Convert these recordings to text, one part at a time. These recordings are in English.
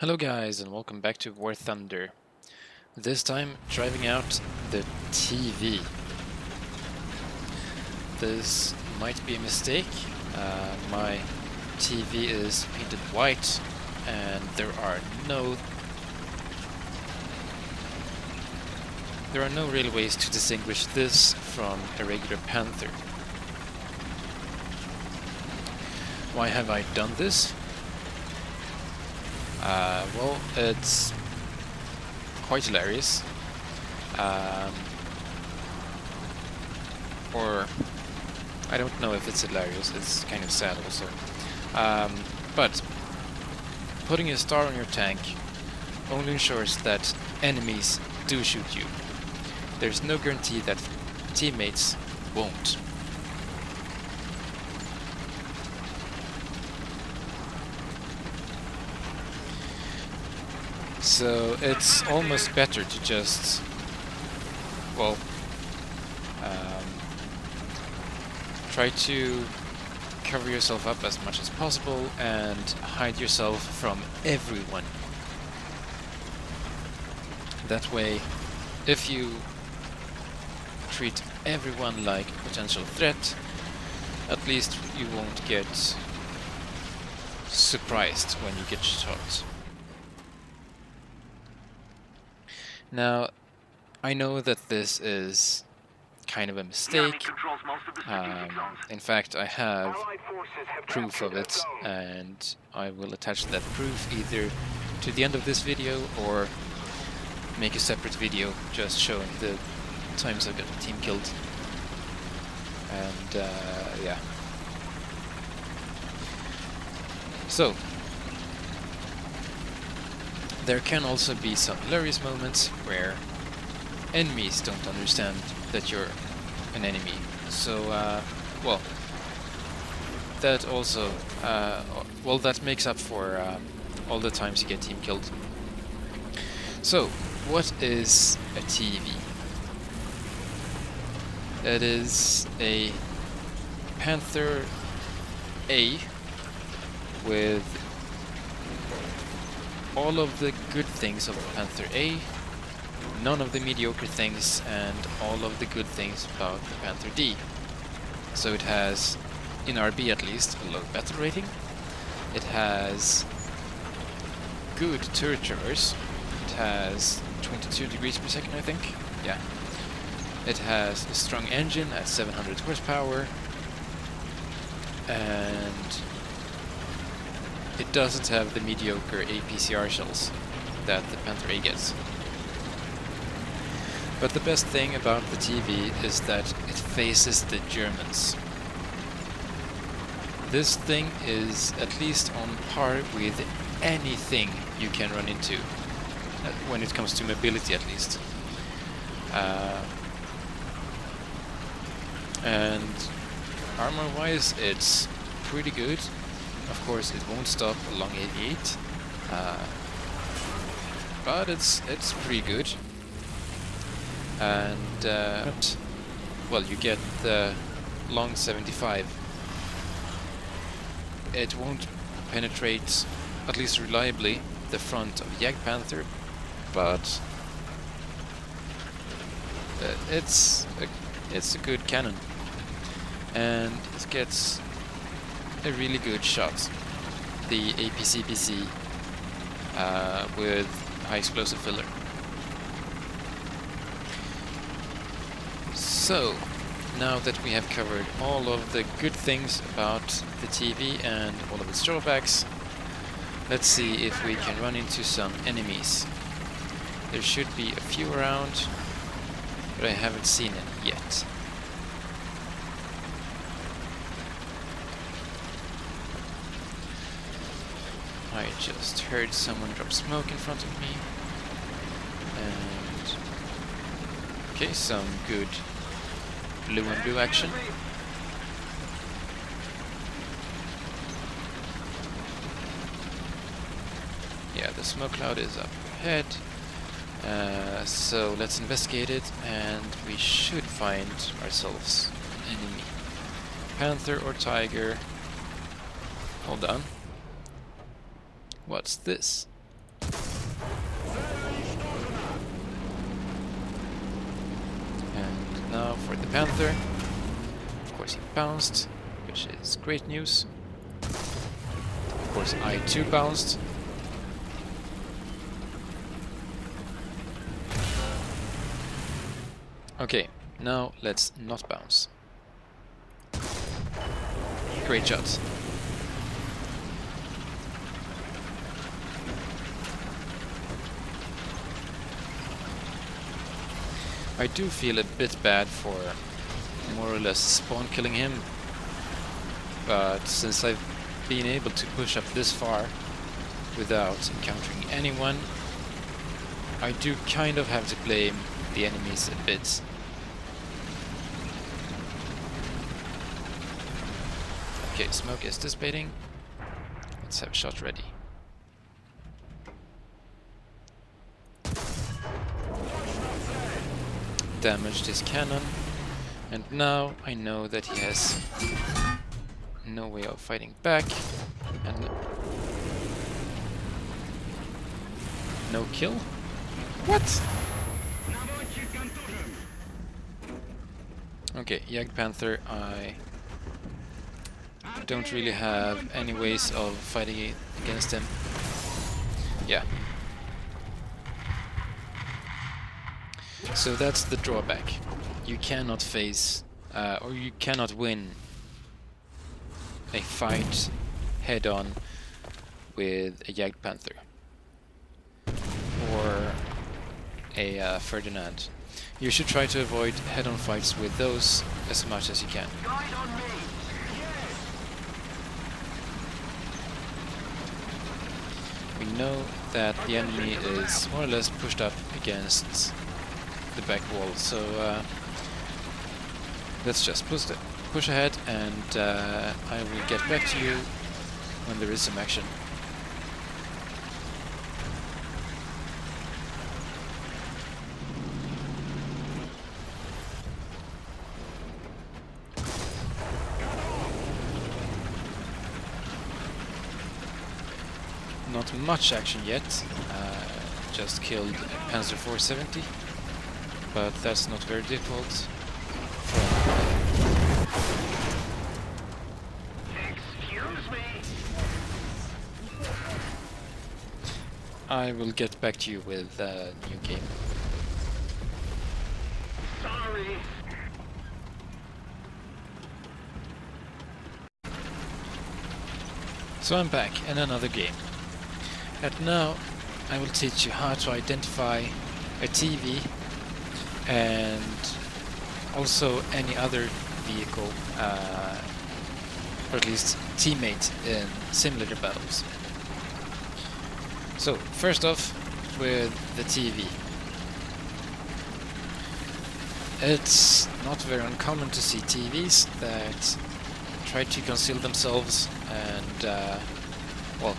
Hello guys and welcome back to War Thunder. This time driving out the TV. This might be a mistake. My TV is painted white and there are no real ways to distinguish this from a regular Panther. Why have I done this? Well, it's quite hilarious. Or I don't know if it's hilarious, it's kind of sad also. But putting a star on your tank only ensures that enemies do shoot you. There's no guarantee that teammates won't. So it's almost better to just, well, try to cover yourself up as much as possible and hide yourself from everyone. That way, if you treat everyone like a potential threat, at least you won't get surprised when you get shot. Now, I know that this is kind of a mistake. In fact, I have proof of it, and I will attach that proof either to the end of this video or make a separate video just showing the times I've got the team killed. And yeah. So, there can also be some hilarious moments where enemies don't understand that you're an enemy. So, well, that also, well, that makes up for all the times you get team killed. So, what is a TV? It is a Panther A with all of the good things of Panther A, none of the mediocre things, and all of the good things about the Panther D. So it has, in RB at least, a low battle rating. It has good turret traverse. It has 22 degrees per second, I think. Yeah. It has a strong engine at 700 horsepower. And it doesn't have the mediocre APCR shells that the Panther A gets. But the best thing about the TV is that it faces the Germans. This thing is at least on par with anything you can run into, when it comes to mobility at least. And armor-wise, it's pretty good. Of course, it won't stop along 88, but it's pretty good. And well, you get the long 75. It won't penetrate, at least reliably, the front of Jag Panther, but it's a good cannon, and it gets a really good shot. The APCPC with high explosive filler. So, now that we have covered all of the good things about the TV and all of its drawbacks, let's see if we can run into some enemies. There should be a few around, but I haven't seen any yet. I just heard someone drop smoke in front of me. And okay, some good blue and blue action. Yeah, the smoke cloud is up ahead. So let's investigate it, and we should find ourselves an enemy. Panther or tiger. Hold on. What's this? now for the Panther. Of course he bounced, which is great news. Of course I too bounced. Okay, now let's not bounce. Great shot. I do feel a bit bad for more or less spawn killing him, but since I've been able to push up this far without encountering anyone, I do kind of have to blame the enemies a bit. Okay, smoke is dissipating. Let's have a shot ready. Damaged his cannon, and now I know that he has no way of fighting back, and no kill? What? Okay, Jagd Panther, I don't really have any ways of fighting against him. Yeah. So that's the drawback. You cannot face, or you cannot win a fight head-on with a Jagd Panther or a Ferdinand. You should try to avoid head-on fights with those as much as you can. We know that the enemy is more or less pushed up against the back wall, so let's just push ahead, and I will get back to you when there is some action. Not much action yet, just killed a Panzer 470, but that's not very difficult. Excuse me. I will get back to you with a new game. Sorry. So I'm back in another game. And now I will teach you how to identify a TV and also any other vehicle, or at least teammate in simulator battles. So first off, with the TV. It's not very uncommon to see TVs that try to conceal themselves and, well,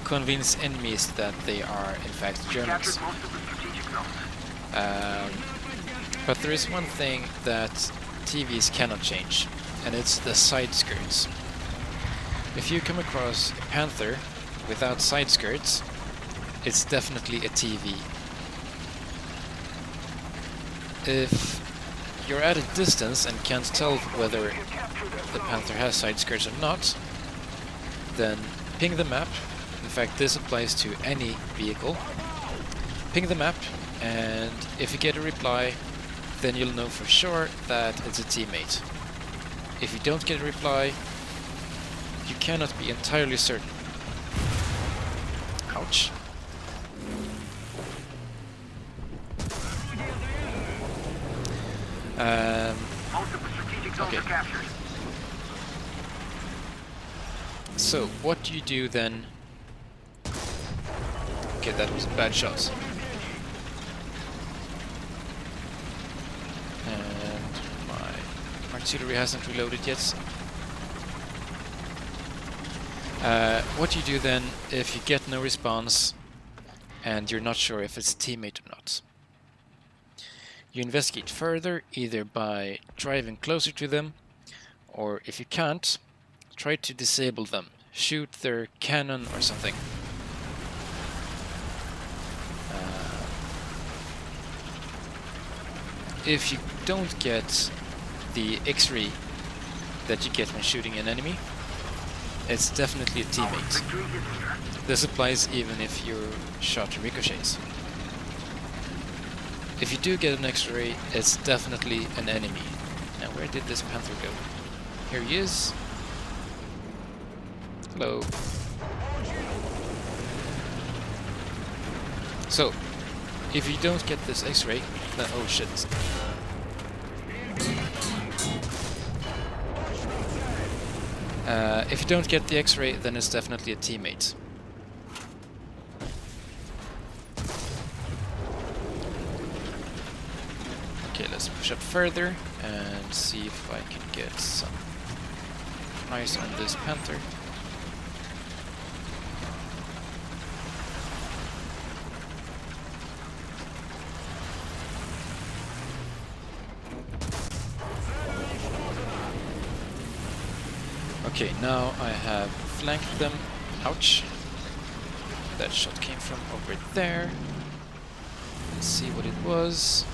convince enemies that they are in fact Germans. But there is one thing that TVs cannot change, and it's the side skirts. If you come across a Panther without side skirts, it's definitely a TV. If you're at a distance and can't tell whether the Panther has side skirts or not, then ping the map. In fact, this applies to any vehicle. Ping the map, and if you get a reply, then you'll know for sure that it's a teammate. If you don't get a reply, you cannot be entirely certain. Ouch. Okay. So, what do you do then? Okay, that was a bad shot. And my artillery hasn't reloaded yet. What do you do then if you get no response and you're not sure if it's a teammate or not? You investigate further, either by driving closer to them, or if you can't, try to disable them. Shoot their cannon or something. if you don't get the X-ray that you get when shooting an enemy, it's definitely a teammate. This applies even if your shot ricochets. If you do get an X-ray, it's definitely an enemy. Now, where did this Panther go? Here he is. Hello. So, if you don't get this X-ray, then oh shit. If you don't get the X-ray, then it's definitely a teammate. Okay, let's push up further and see if I can get some eyes on this Panther. Okay, now I have flanked them. Ouch. That shot came from over there. Let's see what it was.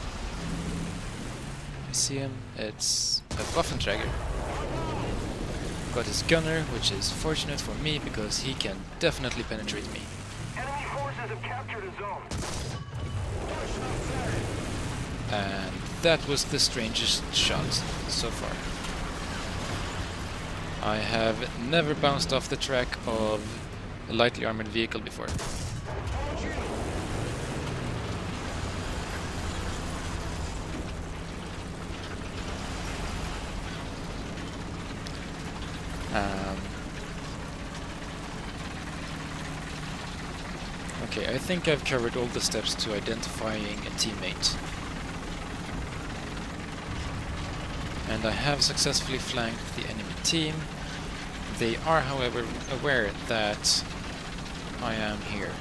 I see him. It's a Waffenträger. Got his gunner, which is fortunate for me because he can definitely penetrate me. Enemy forces have captured a zone. And that was the strangest shot so far. I have never bounced off the track of a lightly armored vehicle before. Okay, I think I've covered all the steps to identifying a teammate. And I have successfully flanked the enemy team. They are, however, aware that I am here.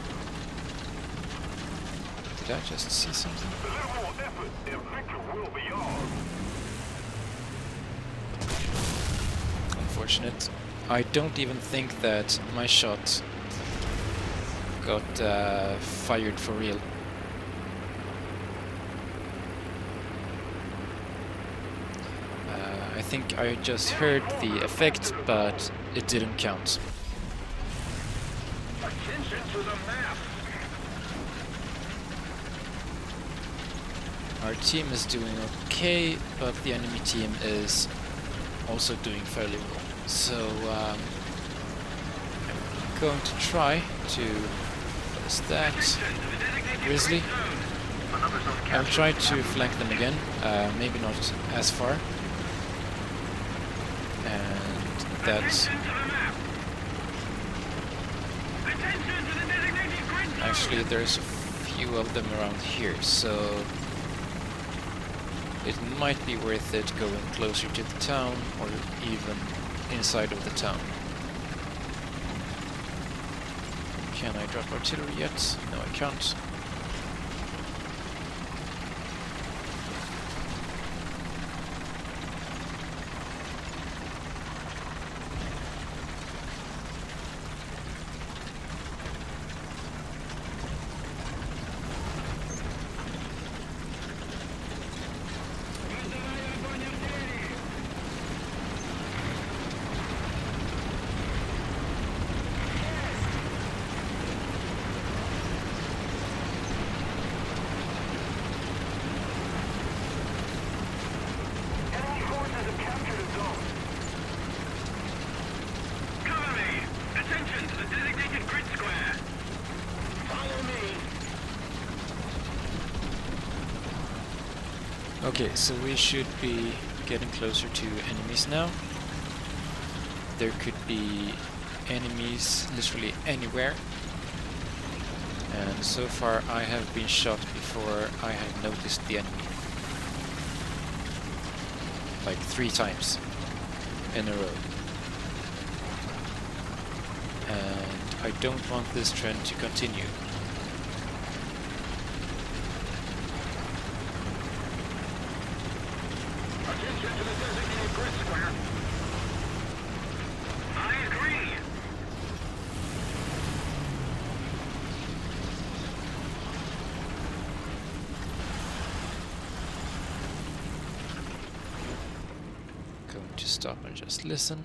Did I just see something? A little more effort, and victory will be ours. Unfortunate. I don't even think that my shot got fired for real. I think I just heard the effect, but it didn't count. Attention to the map. Our team is doing okay, but the enemy team is also doing fairly well. So I'm going to try to stack Grizzly. I'll try to flank them again, maybe not as far. And that's actually, there's a few of them around here, so it might be worth it going closer to the town or even inside of the town. Can I drop artillery yet? No, I can't. Okay, so we should be getting closer to enemies now. There could be enemies literally anywhere. And so far I have been shot before I have noticed the enemy. Like 3 times in a row. And I don't want this trend to continue. to stop and just listen.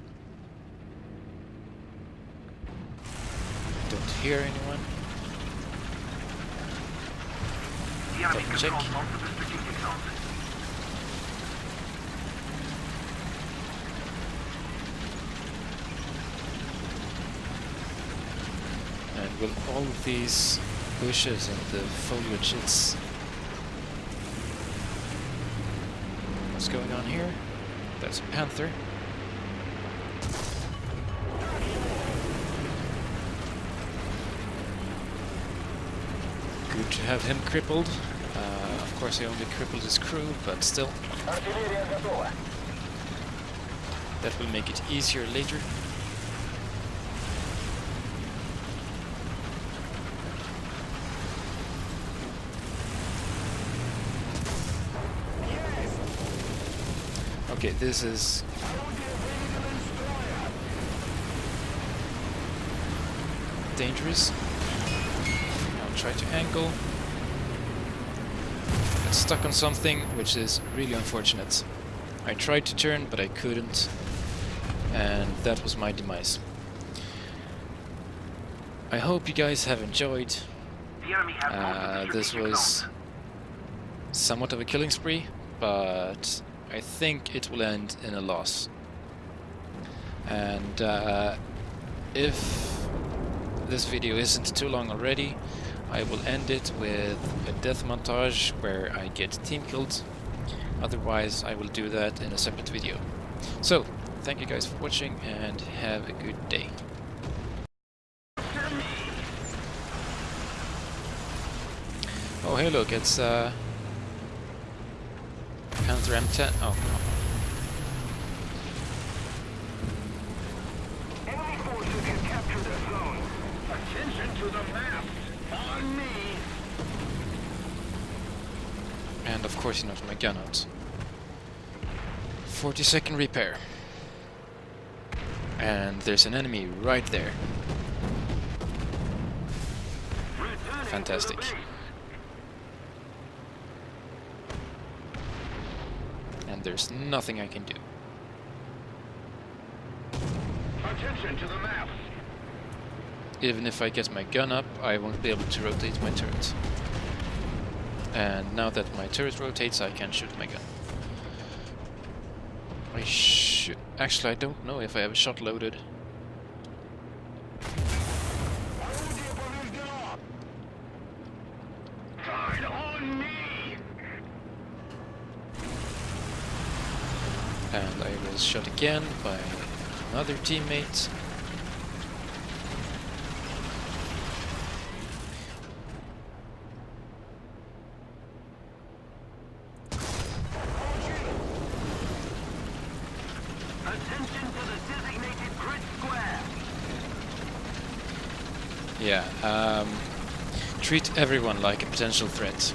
Don't hear anyone. Double check. And with all of these bushes and the foliage, it's... What's going on here? That's a Panther. Good to have him crippled. Of course he only crippled his crew, but still. That will make it easier later. Okay, this is dangerous. I'll try to angle. Got stuck on something, which is really unfortunate. I tried to turn, but I couldn't, and that was my demise. I hope you guys have enjoyed. This was somewhat of a killing spree, but I think it will end in a loss. And if this video isn't too long already, I will end it with a death montage where I get team killed. Otherwise, I will do that in a separate video. So, thank you guys for watching and have a good day. Oh, hey, look, it's Panther M10. Oh, Enemy forces have captured a zone. Attention to the map. On me. and of course, not my gun out. 40-second repair. And there's an enemy right there. Fantastic. And there's nothing I can do. Attention to the map. Even if I get my gun up, I won't be able to rotate my turret. And now that my turret rotates, I can shoot my gun. Actually, I don't know if I have a shot loaded. Guard on me. And I was shot again by another teammate. Attention to the designated grid square. Yeah, treat everyone like a potential threat.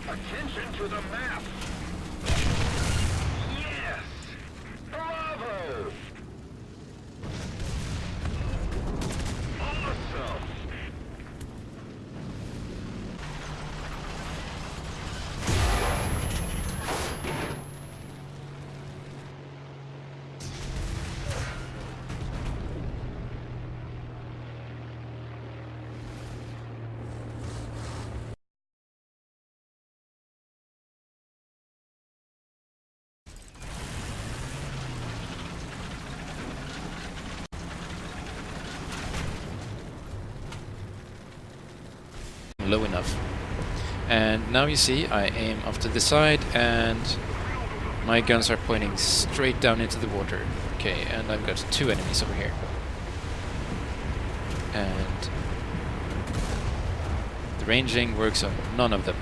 Attention to the map. Yes. Bravo. Awesome. Low enough. And now you see I aim off to the side and my guns are pointing straight down into the water. Okay, and I've got two enemies over here. And the ranging works on none of them.